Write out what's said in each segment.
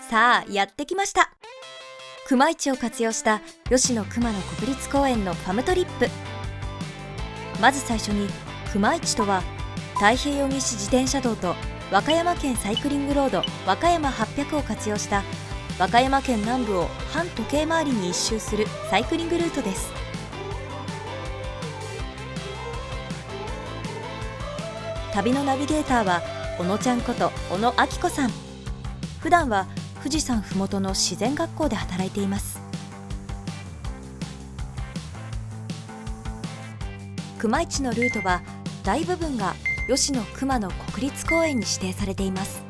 さあやってきました。熊市を活用した吉野熊野国立公園のファムトリップ。まず最初に熊市とは、太平洋岸自転車道と和歌山県サイクリングロード和歌山800を活用した和歌山県南部を半時計回りに一周するサイクリングルートです。旅のナビゲーターは小野ちゃんこと小野明子さん。普段は富士山ふもとの自然学校で働いています。熊市のルートは大部分が吉野熊野国立公園に指定されています。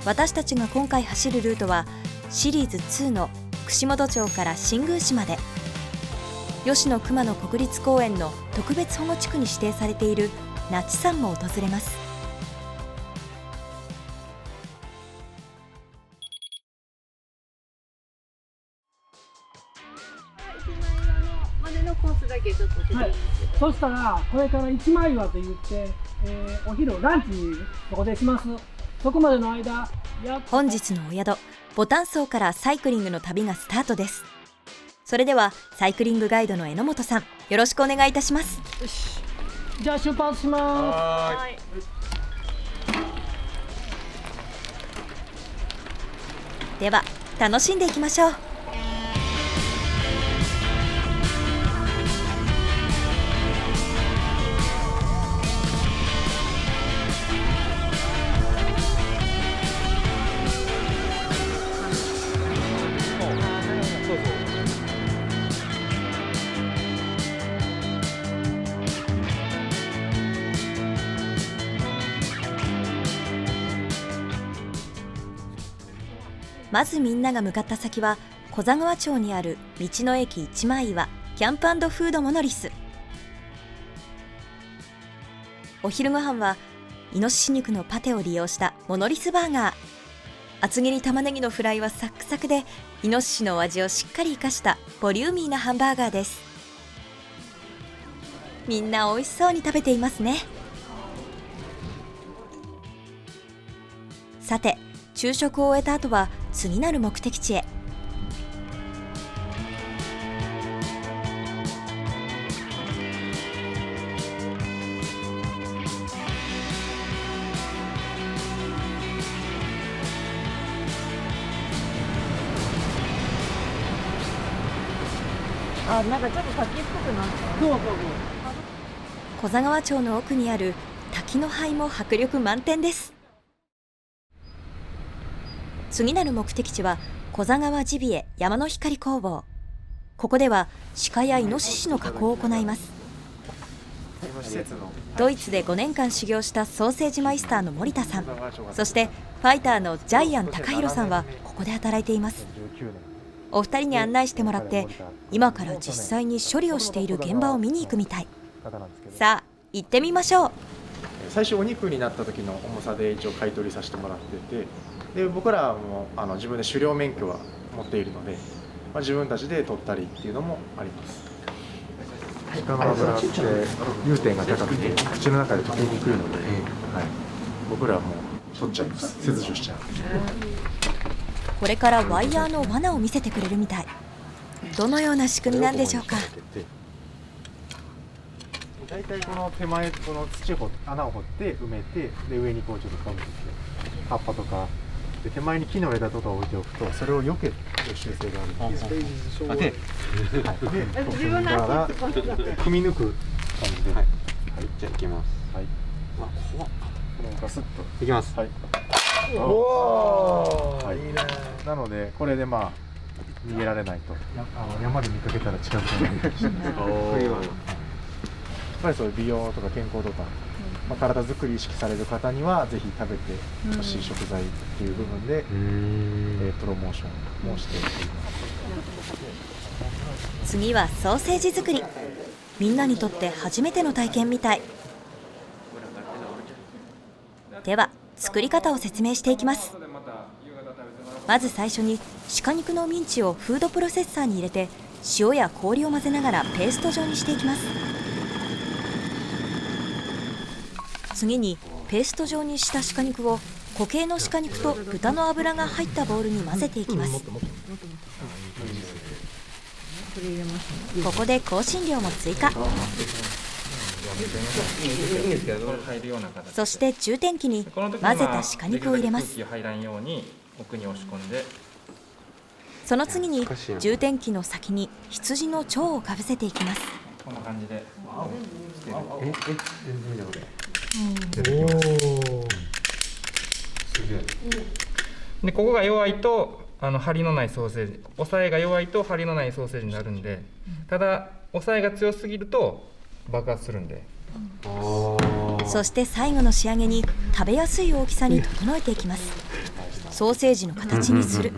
私たちが今回走るルートはシリーズ2の串本町から新宮市まで、吉野熊野国立公園の特別保護地区に指定されている那智山も訪れます。そしたらこれから一枚岩と言って、お昼ランチにそこでします。そこまでの間本日のお宿ボタン荘からサイクリングの旅がスタートです。それではサイクリングガイドの榎本さん、よろしくお願いいたします。よし、じゃあ出発します。では楽しんでいきましょう。まずみんなが向かった先は古座川町にある道の駅一枚岩キャンプ&フードモノリス。お昼ご飯はイノシシ肉のパテを利用したモノリスバーガー。厚切り玉ねぎのフライはサックサクでイノシシの味をしっかり生かしたボリューミーなハンバーガーです。みんな美味しそうに食べていますね。さて昼食を終えた後は次なる目的地へ。なんかちょっと滝っぽくなった。そう。古座川町の奥にある滝の灰も迫力満点です。次なる目的地は古座川ジビエ山の光工房。ここでは鹿やイノシシの加工を行います。ドイツで5年間修行したソーセージマイスターの森田さん、そしてファイターのジャイアン高弘さんはここで働いています。お二人に案内してもらって今から実際に処理をしている現場を見に行くみたい。さあ行ってみましょう。最初お肉になった時の重さで一応買い取りさせてもらってて、で僕らも自分で狩猟免許は持っているので、自分たちで取ったりっていうのもあります。鹿の脂って融点が高くて口の中で溶けにくいので、僕らはもう取っちゃいます。切除しちゃう。これからワイヤーの罠を見せてくれるみたい。どのような仕組みなんでしょうか。大体この手前この土を穴を掘って埋めて、で上にこうちょっとかぶって葉っぱとかで手前に木の枝とかを置いておくとそれを避ける習性があるんです。で自分から組み抜く感じで、はい、じゃあいきます。はい。怖っ。これをガスッといきます。はい。おー、いいね。なのでこれで逃げられないと、山で見かけたら近づかないようにして。やっぱりそういう美容とか健康とか、体作り意識される方にはぜひ食べてほしい食材っていう部分で、プロモーションもしています。次はソーセージ作り。みんなにとって初めての体験みたい。では作り方を説明していきます。まず最初に鹿肉のミンチをフードプロセッサーに入れて塩や氷を混ぜながらペースト状にしていきます。次にペースト状にした鹿肉を固形の鹿肉と豚の脂が入ったボウルに混ぜていきます。ここで香辛料も追加。そして充填器に混ぜた鹿肉を入れます。その次に充填器の先に羊の腸をかぶせていきます。こんな感じでで、ここが弱いと張りのないソーセージ、押さえが弱いと張りのないソーセージになるんで、ただ押さえが強すぎると爆発するんで。そして最後の仕上げに食べやすい大きさに整えていきます。ソーセージの形にする、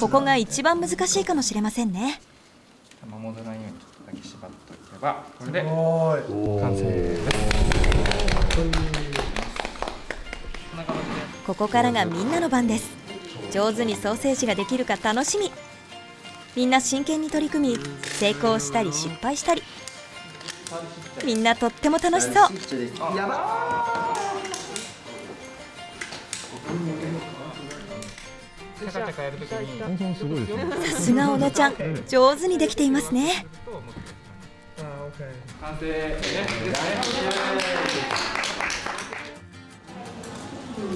ここが一番難しいかもしれませんね。戻らないようにちょっとだけ縛っておけば、これで完成です。ここからがみんなの番です。上手にソーセージができるか楽しみ。みんな真剣に取り組み、成功したり失敗したり、みんなとっても楽しそう。さすが小野ちゃん、上手にできていますね。完成ですね。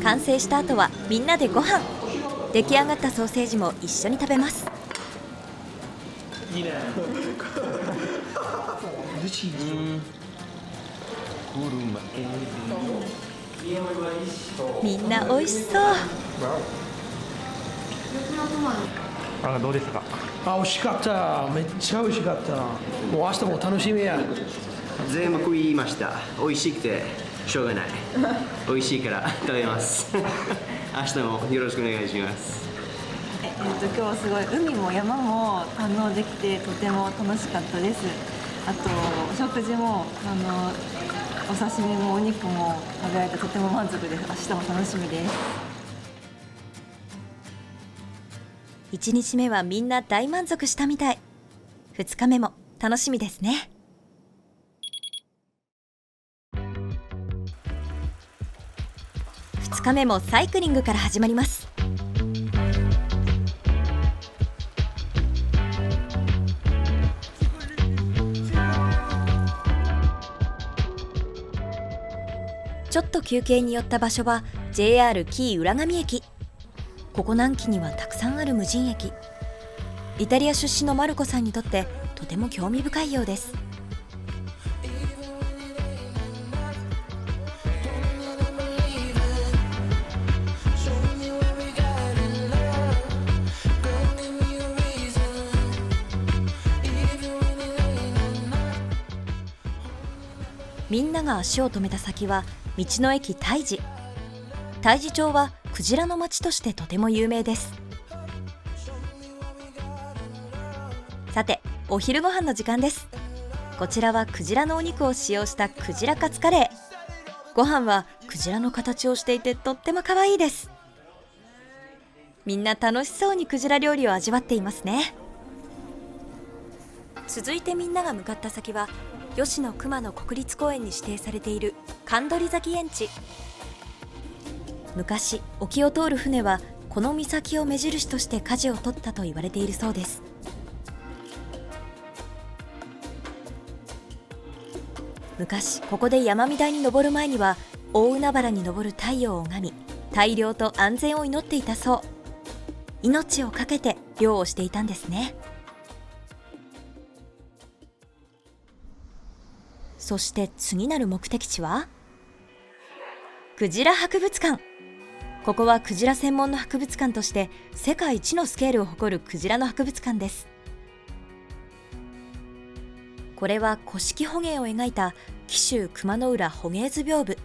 完成した後はみんなでご飯。出来上がったソーセージも一緒に食べます。みんな美味しそう。どうでしたか？美味しかった。めっちゃ美味しかった。もう明日も楽しみや。全部食いました。美味しくてしょうがない。美味しいから食べます。明日もよろしくお願いします。今日はすごい海も山も堪能できてとても楽しかったです。あとお食事もお刺身もお肉も食べられてとても満足です。明日も楽しみです。1日目はみんな大満足したみたい。2日目も楽しみですね。2日目もサイクリングから始まります。ちょっと休憩に寄った場所は JR 紀伊浦上駅。ここ南紀にはたくさんある無人駅。イタリア出身のマルコさんにとってとても興味深いようです。みんなが足を止めた先は道の駅太治。太治町はクジラの町としてとても有名です。さて、お昼ご飯の時間です。こちらはクジラのお肉を使用したクジラカツカレー。ご飯はクジラの形をしていてとっても可愛いです。みんな楽しそうにクジラ料理を味わっていますね。続いてみんなが向かった先は吉野熊野国立公園に指定されている神取崎園地。昔沖を通る船はこの岬を目印として舵を取ったと言われているそうです。昔ここで山見台に登る前には大海原に昇る太陽を拝み、大漁と安全を祈っていたそう。命を懸けて漁をしていたんですね。そして次なる目的地はクジラ博物館。ここはクジラ専門の博物館として世界一のスケールを誇るクジラの博物館です。これは古式捕鯨を描いた紀州熊野浦捕鯨図屏風。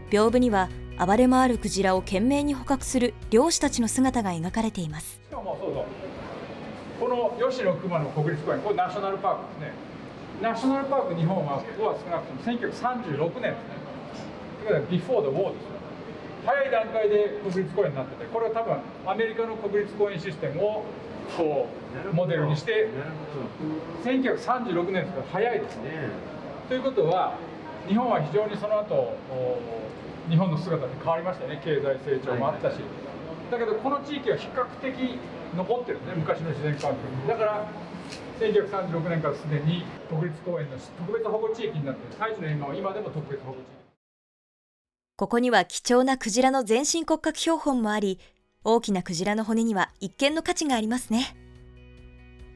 屏風には暴れ回るクジラを懸命に捕獲する漁師たちの姿が描かれています。しかもそうそう、この吉野熊野国立公園、これナショナルパークですね。ナショナルパーク日本はここは少なくとも1936年ですね。ということはビフォー・ザ・ウォーですよ。早い段階で国立公園になってて、これは多分アメリカの国立公園システムをこうモデルにして、1936年ですから早いですね。ということは日本は非常にその後日本の姿って変わりましたよね。経済成長もあったし、だけどこの地域は比較的残ってるんですね、昔の自然環境に。だから1936年からすでに国立公園の特別保護地域になって、太一の沿岸は今でも特別保護地域。ここには貴重なクジラの全身骨格標本もあり、大きなクジラの骨には一見の価値がありますね。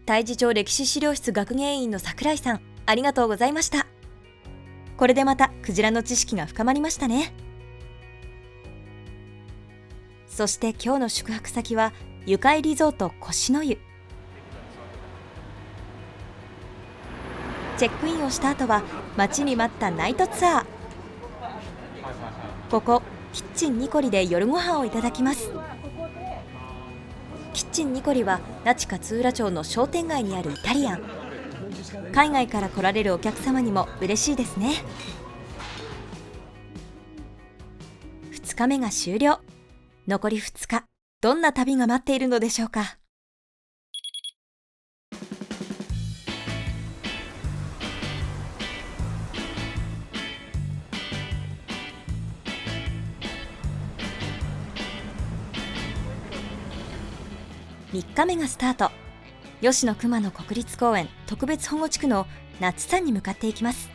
太地町歴史資料室学芸員の櫻井さん、ありがとうございました。これでまたクジラの知識が深まりましたね。そして今日の宿泊先はゆかいリゾート越の湯。チェックインをした後は待ちに待ったナイトツアー。ここキッチンニコリで夜ご飯をいただきます。キッチンニコリは那智勝浦町の商店街にあるイタリアン。海外から来られるお客様にも嬉しいですね。2日目が終了。残り2日、どんな旅が待っているのでしょうか。3日目がスタート。吉野熊野国立公園特別保護地区の夏山に向かっていきます。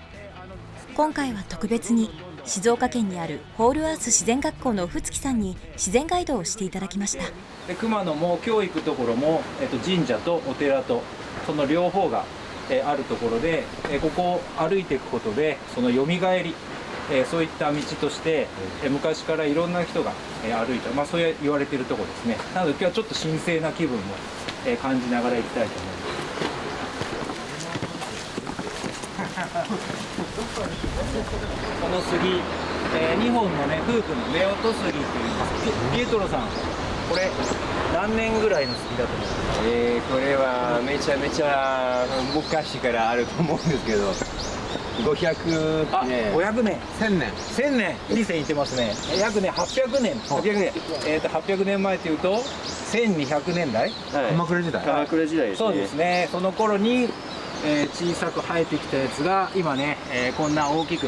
今回は特別に静岡県にあるホールアース自然学校のふつきさんに自然ガイドをしていただきました。で熊野も今日行くところも、神社とお寺とその両方が、あるところで、ここを歩いていくことでそのよみがえり、そういった道として、昔からいろんな人が、歩いた、そう言われているところですね。なので今日はちょっと神聖な気分も、感じながら行きたいと思います。この杉、2本のね夫婦の夫婦杉といいます。ピエトロさん、これ何年ぐらいの杉だと思いますか？これはめちゃめちゃ昔からあると思うんですけど、500年、500年、1000年、1000年、いい線いってますね。約ね800年、800年前というと1200年代、鎌倉時代、鎌倉時代ですね。そうですね。その頃に、小さく生えてきたやつが今ね、こんな大きく、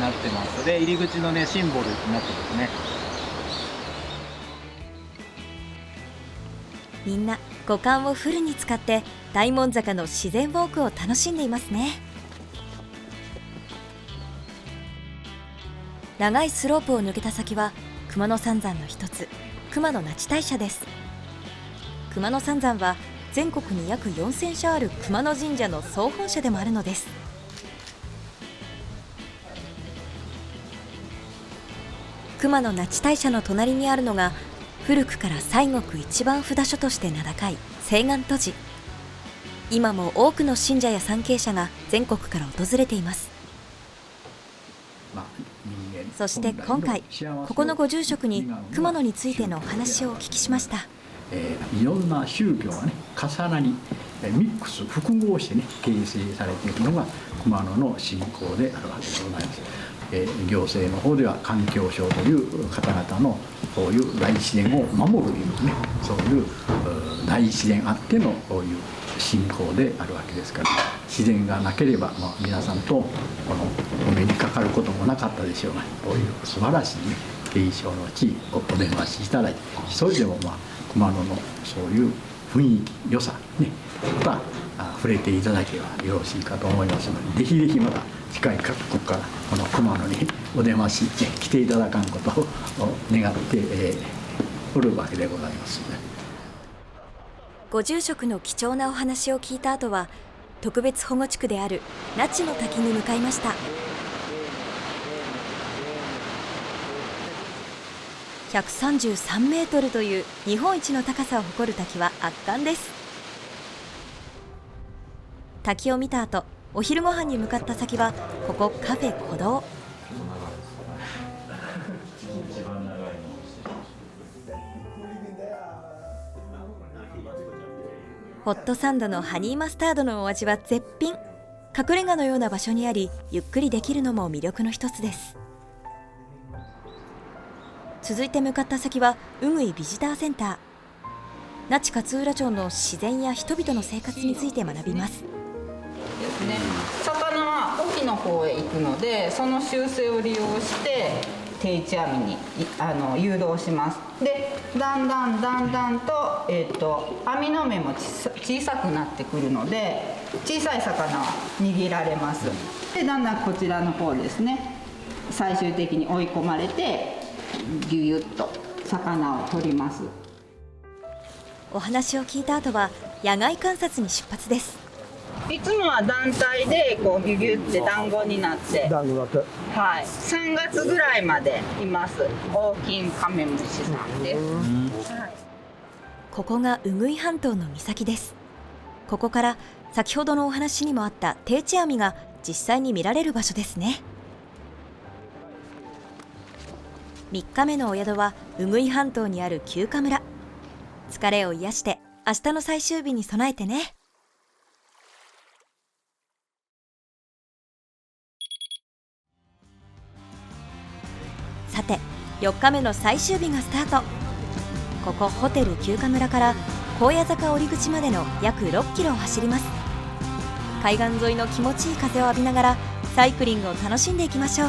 なってますので、入り口のねシンボルになってますね。みんな五感をフルに使って大門坂の自然ウォークを楽しんでいますね。長いスロープを抜けた先は熊野三山の一つ、熊野那智大社です。熊野三山は全国に約4000社ある熊野神社の総本社でもあるのです。熊野那智大社の隣にあるのが古くから西国一番札所として名高い清岸渡寺。今も多くの信者や参詣者が全国から訪れています。そして今回ここのご住職に熊野についてのお話をお聞きしました。いろんな宗教がね重なりミックス複合してね形成されているのが熊野の信仰であるわけでございます。行政の方では環境省という方々のそういう大自然を守るというね、そういう大自然あってのこういう信仰であるわけですから、自然がなければ、皆さんとこのお目にかかることもなかったでしょうが、こういう素晴らしいね景勝の地をお出ましいただいて、それでも熊野のそういう雰囲気良さね、また触れていただければよろしいかと思いますので、ぜひぜひまた世界各国からこの熊野にお出まし、来ていただかんことを願っておるわけでございます。ご住職の貴重なお話を聞いた後は特別保護地区である那智の滝に向かいました。133メートルという日本一の高さを誇る滝は圧巻です。滝を見た後、お昼ご飯に向かった先はここカフェ鼓動。ホットサンドのハニーマスタードのお味は絶品。隠れ家のような場所にあり、ゆっくりできるのも魅力の一つです。続いて向かった先はウグイビジターセンター。那智勝浦町の自然や人々の生活について学びます。魚は大き西の方へ行くので、その習性を利用して定置網に誘導します。でだんだんと、網の目も小さくなってくるので、小さい魚は握られます。でだんだんこちらの方ですね、最終的に追い込まれてギュギュッと魚を取ります。お話を聞いた後は野外観察に出発です。いつもは団体でこうギュギュって団子になって、団子だって。はい、3月ぐらいまでいます。大きいカメムシさんです。はい、ここがウグイ半島の岬です。ここから先ほどのお話にもあった定置網が実際に見られる場所ですね。3日目のお宿はウグイ半島にある休暇村。疲れを癒して明日の最終日に備えてね。さて4日目の最終日がスタート。ここホテル休暇村から高野坂折口までの約6キロを走ります。海岸沿いの気持ちいい風を浴びながらサイクリングを楽しんでいきましょう。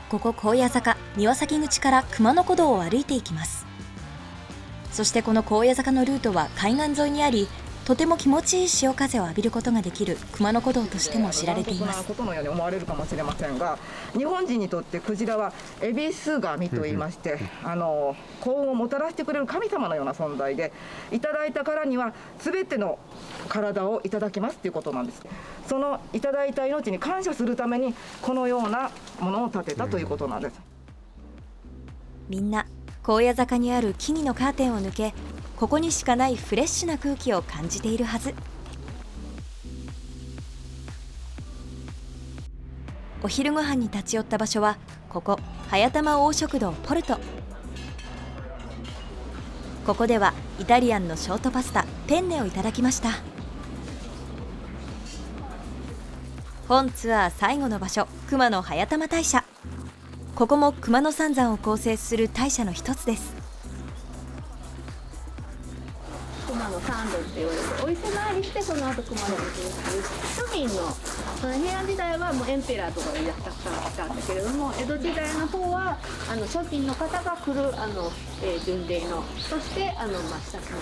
ここ高野坂庭先口から熊野古道を歩いていきます。そしてこの高野坂のルートは海岸沿いにあり、とても気持ちいい潮風を浴びることができる熊野古道としても知られています。ことのように思われるかもしれませんが、日本人にとってクジラは恵比寿神といいまして、幸運をもたらしてくれる神様のような存在で、いただいたからには全ての体をいただきますということなんです。そのいただいた命に感謝するためにこのようなものを建てたということなんです。みんな高野坂にある木々のカーテンを抜け、ここにしかないフレッシュな空気を感じているはず。お昼ご飯に立ち寄った場所はここ早玉大食堂ポルト。ここではイタリアンのショートパスタペンネをいただきました。本ツアー最後の場所、熊野早玉大社。ここも熊野三山を構成する大社の一つです。熊野三度って言われて、お伊勢参りしてその後熊野に来る庶民の、平安時代はもうエンペラーとかがいらっしゃったんだけれども、江戸時代の方は庶民の方が来る巡礼の、そして視察の。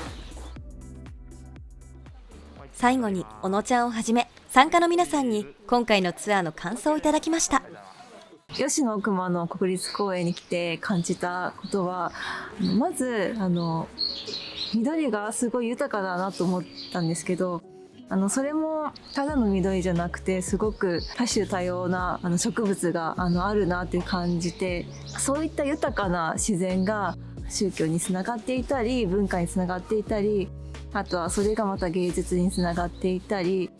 最後に小野ちゃんをはじめ参加の皆さんに今回のツアーの感想をいただきました。吉野熊野国立公園に来て感じたことは、まず緑がすごい豊かだなと思ったんですけど、それもただの緑じゃなくてすごく多種多様な植物があるなって感じて、そういった豊かな自然が宗教につながっていたり文化につながっていたり、あとはそれがまた芸術につながっていたり、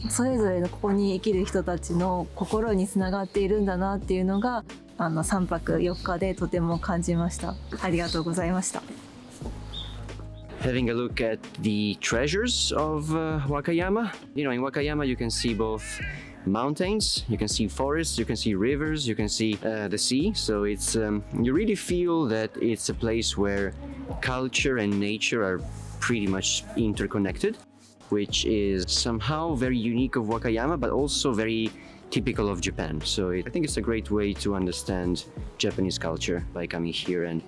それぞれのここに生きる人たちの心につながっているんだなっていうのが3泊4日でとても感じました。ありがとうございました。Having a look at the treasures of Wakayama. In Wakayama you can see both mountains, you can see forests, you can see rivers, you can see the sea. So it's you really feel that it's a place where culture and nature are pretty much interconnected, which is somehow very unique of Wakayama, but also very typical of Japan. So I think it's a great way to understand Japanese culture by coming here and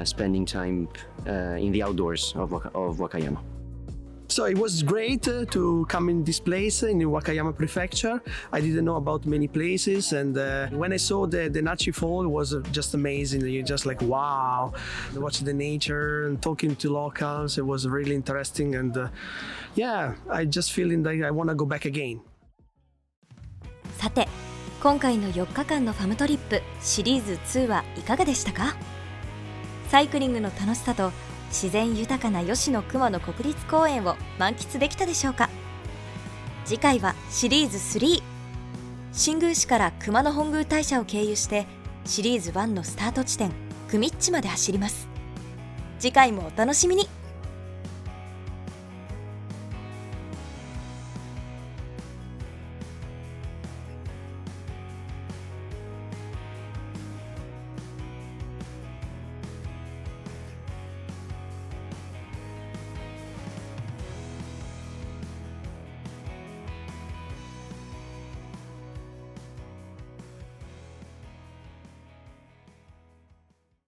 spending time in the outdoors of Wakayama. So it was great to come in this place in Wakayama Prefecture. I didn't know about many places, and when I saw the Nachi Fall, it was just amazing. You're just like, wow, watching the nature and talking to locals. It was really interesting, and yeah, I just feeling like I want to go back again. さて、今回の4日間のファムトリップシリーズ2はいかがでしたか？サイクリングの楽しさと自然豊かな吉野熊野国立公園を満喫できたでしょうか？次回はシリーズ3。新宮市から熊野本宮大社を経由してシリーズ1のスタート地点クミッチまで走ります。次回もお楽しみに。